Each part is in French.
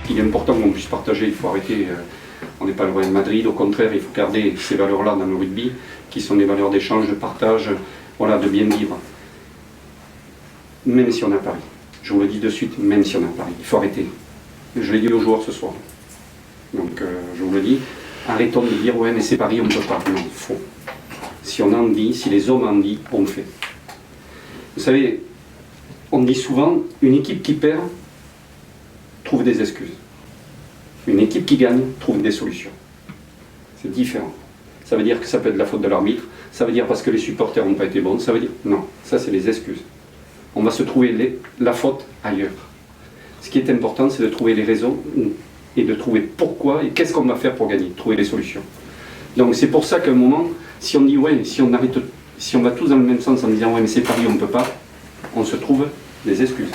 qu'il est important qu'on puisse partager, il faut arrêter, on n'est pas loin de Madrid, au contraire, il faut garder ces valeurs-là dans le rugby, qui sont des valeurs d'échange, de partage, voilà, de bien vivre. Même si on est à Paris, je vous le dis de suite, même si on est à Paris, il faut arrêter. Je l'ai dit aux joueurs ce soir, donc je vous le dis, arrêtons de dire ouais mais c'est Paris, on ne peut pas, non, faux. Si on en dit, si les hommes en disent, on le fait. Vous savez, on dit souvent, une équipe qui perd trouve des excuses. Une équipe qui gagne trouve des solutions. C'est différent. Ça veut dire que ça peut être la faute de l'arbitre, ça veut dire parce que les supporters n'ont pas été bons, ça veut dire... Non, ça c'est les excuses. On va se trouver la faute ailleurs. Ce qui est important, c'est de trouver les raisons et de trouver pourquoi et qu'est-ce qu'on va faire pour gagner, trouver les solutions. Donc c'est pour ça qu'à un moment, si on dit ouais, si on va tous dans le même sens en disant ouais mais c'est Paris, on ne peut pas, on se trouve des excuses.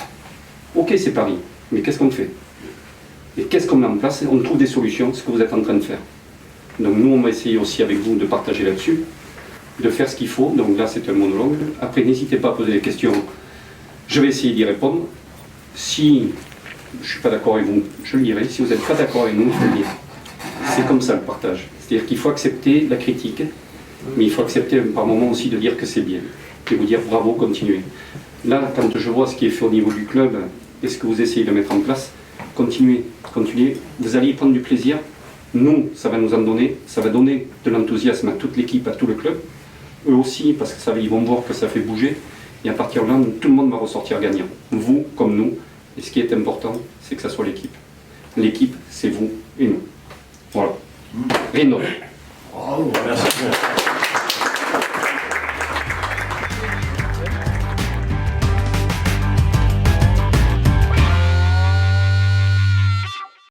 Ok c'est Paris, mais qu'est-ce qu'on fait? Et qu'est-ce qu'on met en place? On trouve des solutions, ce que vous êtes en train de faire. Donc nous on va essayer aussi avec vous de partager là-dessus, de faire ce qu'il faut, donc là c'est un monologue. Après n'hésitez pas à poser des questions, je vais essayer d'y répondre. Si je ne suis pas d'accord avec vous, je le dirai. Si vous n'êtes pas d'accord avec nous, il faut le dire. C'est comme ça le partage. C'est-à-dire qu'il faut accepter la critique, mais il faut accepter par moments aussi de dire que c'est bien. Et vous dire bravo, continuez. Là, quand je vois ce qui est fait au niveau du club et ce que vous essayez de mettre en place, continuez, continuez. Vous allez y prendre du plaisir. Nous, ça va nous en donner, ça va donner de l'enthousiasme à toute l'équipe, à tout le club. Eux aussi, parce que ça, ils vont voir que ça fait bouger. Et à partir de là, tout le monde va ressortir gagnant. Vous, comme nous. Et ce qui est important, c'est que ça soit l'équipe. L'équipe, c'est vous et nous. Voilà. Rien d'autre. Bravo, merci.